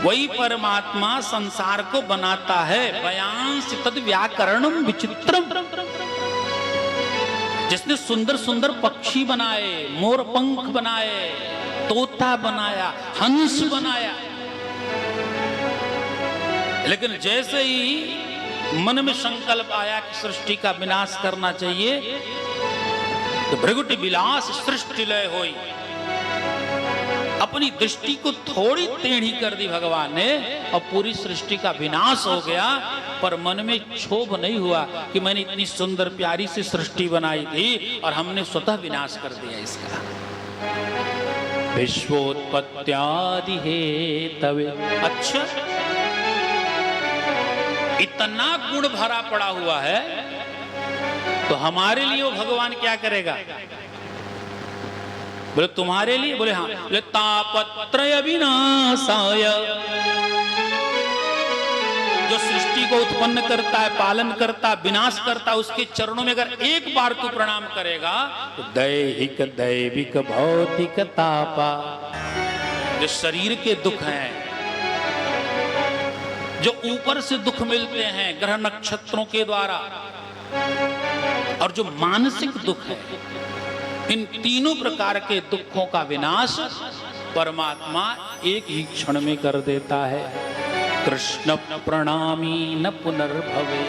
वही परमात्मा संसार को बनाता है। बयांस तद व्याकरणम विचित्रम, जिसने सुंदर सुंदर पक्षी बनाए, मोर पंख बनाए, तोता बनाया, हंस बनाया, लेकिन जैसे ही मन में संकल्प आया कि सृष्टि का विनाश करना चाहिए, तो भृगुटि विलास सृष्टि लय होई। अपनी दृष्टि को थोड़ी टेढ़ी कर दी भगवान ने और पूरी सृष्टि का विनाश हो गया। पर मन में क्षोभ नहीं हुआ कि मैंने इतनी सुंदर प्यारी सी सृष्टि बनाई थी और हमने स्वतः विनाश कर दिया इसका। विश्वोत्पत्त्यादि हेतवे, अच्छा इतना गुण भरा पड़ा हुआ है तो हमारे लिए वो भगवान क्या करेगा? बोले तुम्हारे लिए? बोले हाँ। बोले तापत्रय विनाशाय, जो सृष्टि को उत्पन्न करता है, पालन करता है, विनाश करता है, उसके चरणों में अगर एक बार तू प्रणाम करेगा तो दैहिक दैविक भौतिक तापा, जो शरीर के दुख हैं, जो ऊपर से दुख मिलते हैं ग्रह नक्षत्रों के द्वारा, और जो मानसिक दुख है, इन तीनों प्रकार के दुखों का विनाश परमात्मा एक ही क्षण में कर देता है। कृष्ण प्रणामी न पुनर्भवे,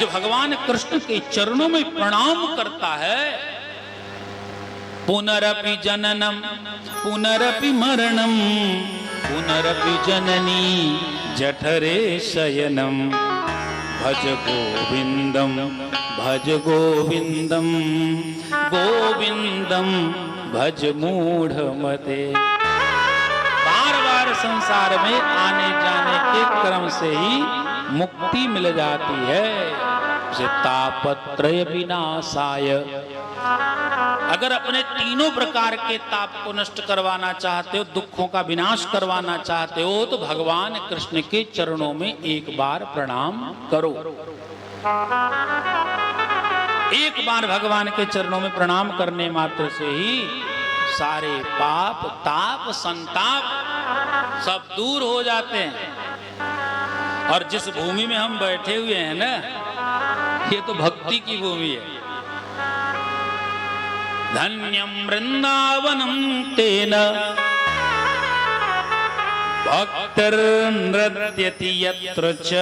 जो भगवान कृष्ण के चरणों में प्रणाम करता है, पुनरपि जननम पुनरपि मरणम पुनरपि जननी जठरे शयनम, भज गोविंदम भज गोविंदम गोविंदम भज मूढ़मते। बार बार संसार में आने जाने के क्रम से ही मुक्ति मिल जाती है। तापत्रय विनाशाय, अगर अपने तीनों प्रकार के ताप को नष्ट करवाना चाहते हो, दुखों का विनाश करवाना चाहते हो, तो भगवान कृष्ण के चरणों में एक बार प्रणाम करो। एक बार भगवान के चरणों में प्रणाम करने मात्र से ही सारे पाप ताप संताप सब दूर हो जाते हैं। और जिस भूमि में हम बैठे हुए हैं ना, ये तो भक्ति की भूमि है। धन्यम वृंदावनम तेन भक्तिर्नृत्यति यत्र च,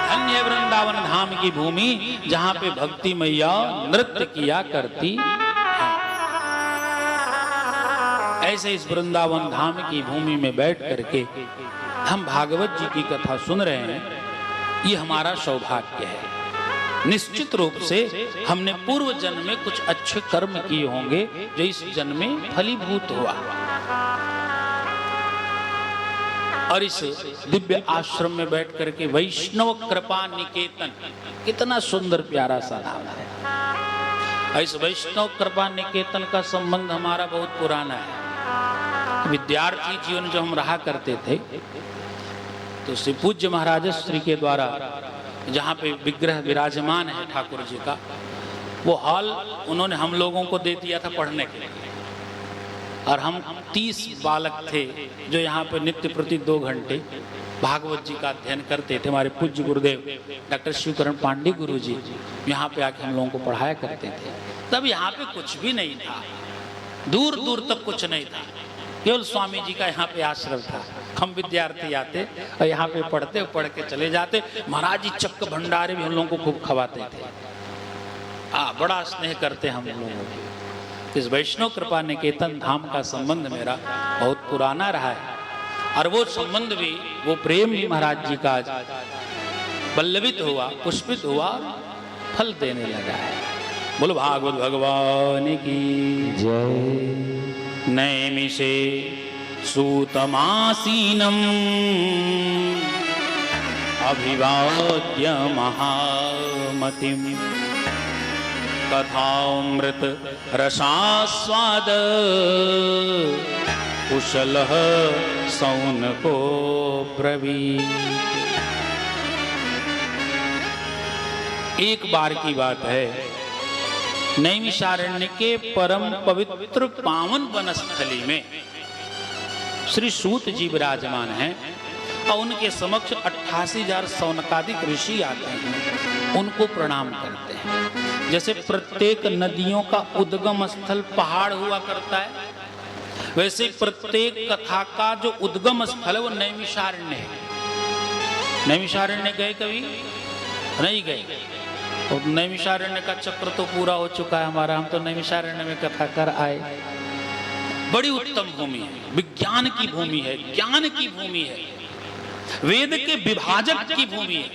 धन्य वृंदावन धाम की भूमि जहां पे भक्ति मैया नृत्य किया करती है। ऐसे इस वृंदावन धाम की भूमि में बैठ करके हम भागवत जी की कथा सुन रहे हैं, ये हमारा सौभाग्य है। निश्चित रूप से हमने पूर्व जन्म में कुछ अच्छे कर्म किए होंगे जो इस जन्म में फलीभूत हुआ, और इस दिव्य आश्रम में बैठ करके वैष्णव कृपा निकेतन, कितना सुंदर प्यारा सा नाम है। इस वैष्णव कृपा निकेतन का संबंध हमारा बहुत पुराना है। विद्यार्थी जीवन जो हम रहा करते थे, तो श्री पूज्य महाराज श्री के द्वारा जहाँ पे विग्रह विराजमान है ठाकुर जी का, वो हॉल उन्होंने हम लोगों को दे दिया था पढ़ने के लिए। और हम 30 बालक थे जो यहाँ पे नित्य प्रति 2 घंटे भागवत जी का अध्ययन करते थे। हमारे पूज्य गुरुदेव डॉक्टर शिवकरण पांडे गुरु जी यहाँ पे आके हम लोगों को पढ़ाया करते थे। तब यहाँ पे कुछ भी नहीं था, दूर दूर तक कुछ नहीं था, केवल स्वामी जी का यहाँ पे आश्रम था। हम विद्यार्थी आते और यहाँ पे पढ़ते, पढ़ के चले जाते। महाराज जी चक्क भंडारे भी हम लोगों को खूब खवाते थे। बड़ा स्नेह करते हम लोगों को। इस वैष्णव कृपा निकेतन धाम का संबंध मेरा बहुत पुराना रहा है, और वो संबंध भी, वो प्रेम भी महाराज जी का आज पल्लवित हुआ, पुष्पित हुआ, फल देने लगा है। बोलो भागवत भगवान की जय। नैमिषे सूतमासीनम अभिवाद्य महामतिम, कथामृत रसास्वाद कुशलः सौनको ब्रवीत्। एक बार की बात है, नैमिषारण्य के परम पवित्र पावन वनस्थली में श्री सूत जी विराजमान हैं और उनके समक्ष 88,000 सौनकादिक ऋषि आते हैं, उनको प्रणाम करते हैं। जैसे प्रत्येक नदियों का उद्गम स्थल पहाड़ हुआ करता है, वैसे प्रत्येक कथा का जो उद्गम स्थल है वो नैमिषारण्य है। नैमिषारण्य गए कभी? नहीं गए। और नैमिषारण्य का चक्र तो पूरा हो चुका है हमारा, हम तो नैमिषारण्य में कथा कर आए। बड़ी उत्तम भूमि है, विज्ञान की भूमि है, ज्ञान की भूमि है, वेद के विभाजक की भूमि है।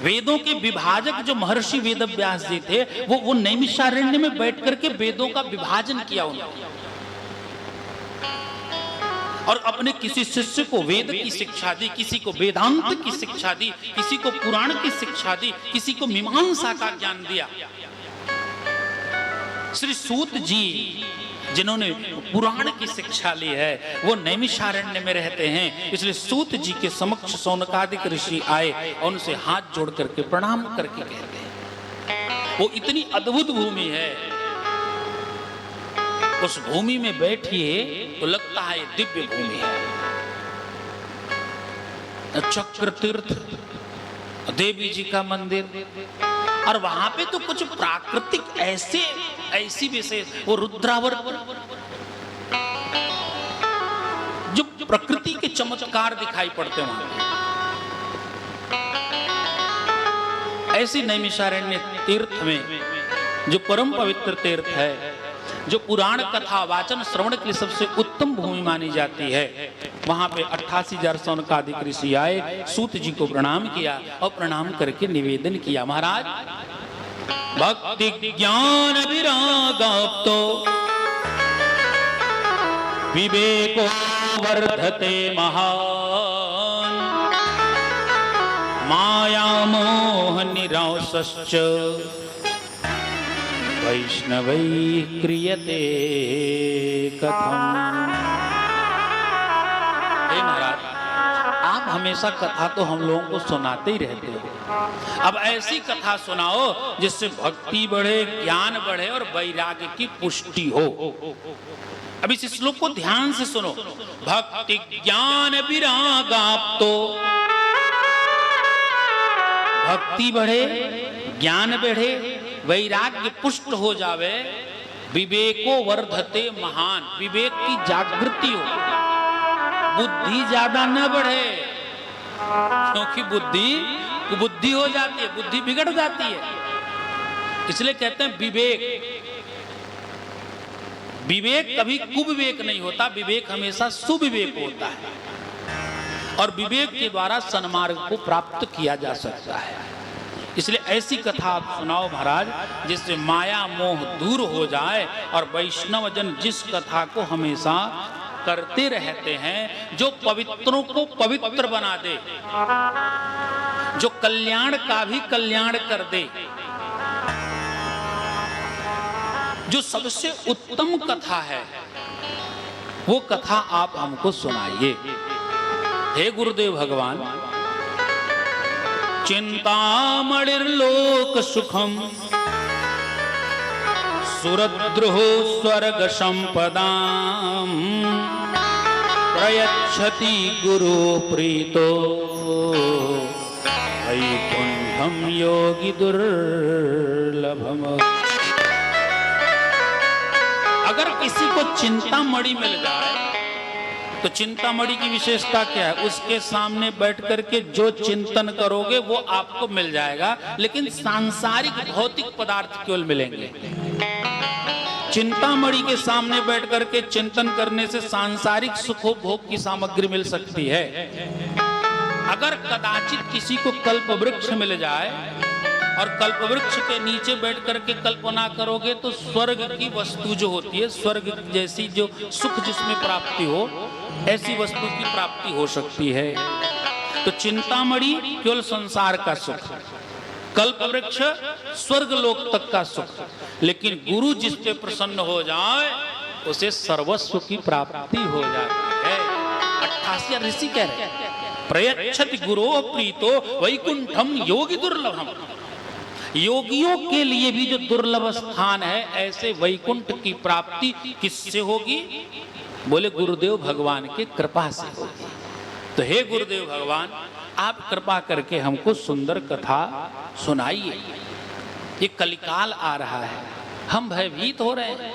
वेदों के विभाजक जो महर्षि वेदव्यास जी थे वो नैमिषारण्य में बैठ करके वेदों का विभाजन किया उन्होंने, और अपने किसी शिष्य को वेद की शिक्षा दी, किसी को वेदांत की शिक्षा दी, किसी को पुराण की शिक्षा दी, किसी को मीमांसा का ज्ञान दिया। श्री सूत जी जिन्होंने पुराण की शिक्षा ली है वो नैमिषारण्य में रहते हैं, इसलिए सूत जी के समक्ष सौनकादिक ऋषि आए और उनसे हाथ जोड़ करके प्रणाम करके कहते हैं। वो इतनी अद्भुत भूमि है, उस भूमि में बैठिए तो लगता है दिव्य भूमि है। चक्र तीर्थ, देवी जी का मंदिर, और वहां पे तो कुछ प्राकृतिक ऐसी विशेष, वो रुद्रावर्त, जो प्रकृति के चमत्कार दिखाई पड़ते वहां पे। ऐसी नैमिषारण्य तीर्थ में जो परम पवित्र तीर्थ है, जो पुराण कथा वाचन श्रवण के लिए सबसे उत्तम भूमि मानी जाती है, वहां पे 88,000 सौनकादिक ऋषि आए, सूत जी को प्रणाम किया और प्रणाम करके निवेदन किया, महाराज भक्ति ज्ञान विरागाप्तो विवेको वर्धते महान, माया मोह निराशश्च वैष्णवै क्रियते कथम। हे महाराज, आप हमेशा कथा तो हम लोगों को सुनाते ही रहते हो, अब ऐसी कथा सुनाओ जिससे भक्ति बढ़े, ज्ञान बढ़े और वैराग्य की पुष्टि हो। अब इस श्लोक को ध्यान से सुनो। भक्ति ज्ञान विरागाप्तो, भक्ति बढ़े, ज्ञान बढ़े, वैराग्य पुष्ट हो जावे, विवेको वर्धते महान, विवेक की जागृति हो, बुद्धि ज्यादा न बढ़े, क्योंकि बुद्धि हो जाती है, बुद्धि बिगड़ जाती है, इसलिए कहते हैं विवेक। विवेक कभी कुविवेक नहीं होता, विवेक हमेशा सुविवेक होता है, और विवेक के द्वारा सन्मार्ग को प्राप्त किया जा सकता है। इसलिए ऐसी कथा आप सुनाओ महाराज जिससे माया मोह दूर हो जाए, और वैष्णव जन जिस कथा को हमेशा करते रहते हैं, जो पवित्रों को पवित्र बना दे, जो कल्याण का भी कल्याण कर दे, जो सबसे उत्तम कथा है, वो कथा आप हमको सुनाइए। हे गुरुदेव भगवान, चिंतामणिर्लोक सुखम सुरद्रुहो स्वर्ग संपदाम प्रयच्छति गुरु प्रीतो वैकुंठम योगी दुर्लभम। अगर किसी को चिंतामणि मिल जाए तो चिंतामणि की विशेषता क्या है? उसके सामने बैठ करके जो चिंतन करोगे वो आपको मिल जाएगा, लेकिन सांसारिक भौतिक पदार्थ केवल मिलेंगे। चिंतामणि के सामने बैठ करके चिंतन करने से सांसारिक सुखोपभोग की सामग्री मिल सकती है। अगर कदाचित किसी को कल्प वृक्ष मिल जाए और कल्प वृक्ष के नीचे बैठ करके कल्पना करोगे तो स्वर्ग की वस्तु जो होती है, स्वर्ग जैसी जो सुख जिसमें प्राप्ति हो, ऐसी वस्तु की प्राप्ति हो सकती है। तो चिंतामणि केवल संसार का सुख, कल्प वृक्ष स्वर्ग लोक तक का सुख, लेकिन गुरु जिस पे प्रसन्न हो जाए उसे सर्वस्व की प्राप्ति हो जाती है। 88 ऋषि कह रहे हैं, प्रयच्छति गुरो प्रीतो वैकुंठम योगी दुर्लभम। योगियों के लिए भी जो दुर्लभ स्थान है, ऐसे वैकुंठ की प्राप्ति किससे होगी? बोले गुरुदेव भगवान की कृपा से होगी। तो हे गुरुदेव भगवान, आप कृपा करके हमको सुंदर कथा सुनाइए। ये कलिकाल आ रहा है, हम भयभीत हो रहे हैं।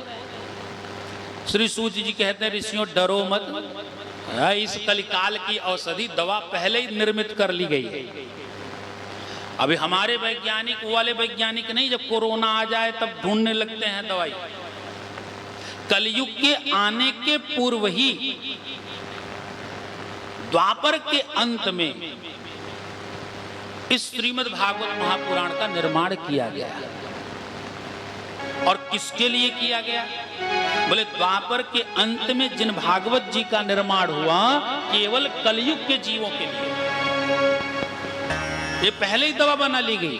श्री सूत जी कहते हैं, ऋषियों डरो मत, इस कलिकाल की औषधि दवा पहले ही निर्मित कर ली गई है। अभी हमारे वैज्ञानिक वाले वैज्ञानिक नहीं, जब कोरोना आ जाए तब ढूंढने लगते हैं दवाई। कलयुग के आने के पूर्व ही द्वापर के अंत में इस श्रीमद् भागवत महापुराण का निर्माण किया गया। और किसके लिए किया गया? बोले द्वापर के अंत में जिन भागवत जी का निर्माण हुआ, केवल कलयुग के जीवों के लिए। ये पहले ही दवा बना ली गई।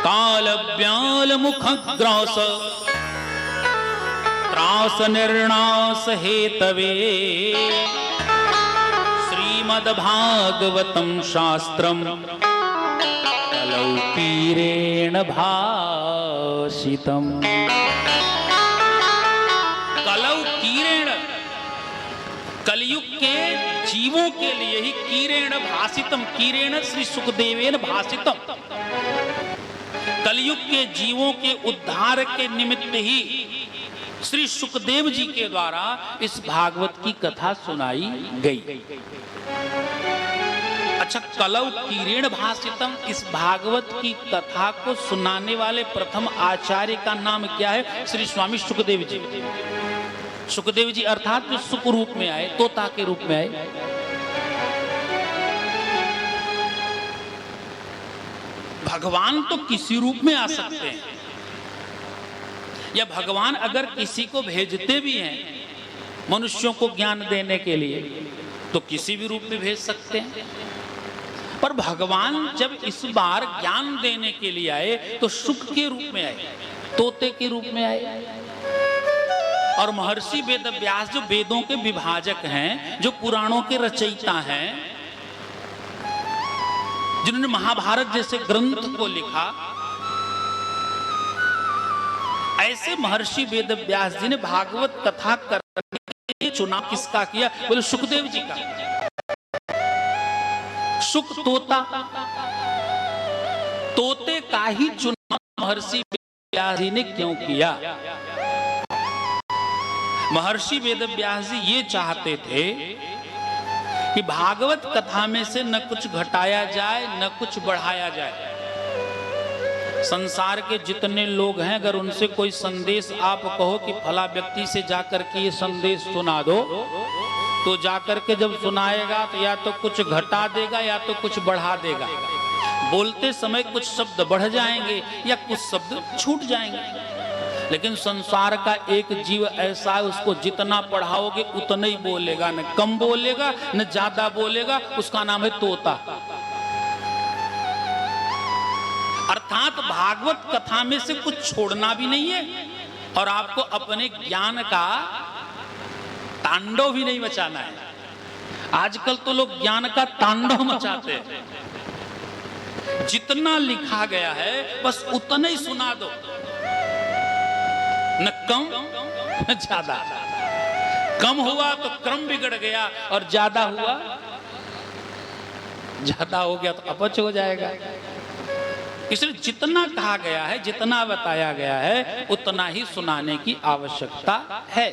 काल व्याल मुख ग्रास त्रास निर्णास हेतवे श्रीमद् भागवतम शास्त्रम कलौ पीरेण भाषितम। कलौ कीरेण, कलयुग के जीवों के लिए ही कीरेण भाषितम, कीरेण श्री सुखदेवेन भाषितम। कलयुग के जीवों के उद्धार के निमित्त ही श्री सुखदेव जी के द्वारा इस भागवत की कथा सुनाई गई। अच्छा, कलौ कीरेण भाषितम, इस भागवत की कथा को सुनाने वाले प्रथम आचार्य का नाम क्या है? श्री स्वामी सुखदेव जी। सुखदेव जी अर्थात जो सुख रूप में आए, तोता के रूप में आए। भगवान तो किसी रूप में आ सकते हैं, या भगवान अगर किसी को भेजते भी हैं मनुष्यों को ज्ञान देने के लिए, तो किसी भी रूप में भेज सकते हैं। पर भगवान जब इस बार ज्ञान देने के लिए आए तो सुख के रूप में आए, तोते के रूप में आए। और महर्षि वेदव्यास जो वेदों के विभाजक हैं, जो पुराणों के रचयिता हैं, जिन्होंने महाभारत जैसे ग्रंथ को लिखा, ऐसे महर्षि वेदव्यास जी ने भागवत कथा करने के लिए चुनाव किसका किया? बोले सुखदेव जी का। सुख तोता, तोते का ही चुनाव महर्षि वेदव्यास जी ने क्यों किया? महर्षि वेदव्यास जी ये चाहते थे कि भागवत कथा में से न कुछ घटाया जाए न कुछ बढ़ाया जाए। संसार के जितने लोग हैं, अगर उनसे कोई संदेश आप कहो कि फला व्यक्ति से जाकर के ये संदेश सुना दो, तो जाकर के जब सुनाएगा तो या तो कुछ घटा देगा या तो कुछ बढ़ा देगा। बोलते समय कुछ शब्द बढ़ जाएंगे या कुछ शब्द छूट जाएंगे। लेकिन संसार का एक जीव ऐसा है, उसको जितना पढ़ाओगे उतना ही बोलेगा, न कम बोलेगा न ज्यादा बोलेगा। उसका नाम है तोता। अर्थात भागवत कथा में से कुछ छोड़ना भी नहीं है और आपको अपने ज्ञान का तांडव भी नहीं मचाना है। आजकल तो लोग ज्ञान का तांडव मचाते हैं। जितना लिखा गया है बस उतना ही सुना दो, न कम न ज्यादा। कम हुआ तो क्रम बिगड़ गया और ज्यादा हुआ, ज्यादा हो गया तो अपच हो जाएगा। इसलिए जितना कहा गया है, जितना बताया गया है, उतना ही सुनाने की आवश्यकता है।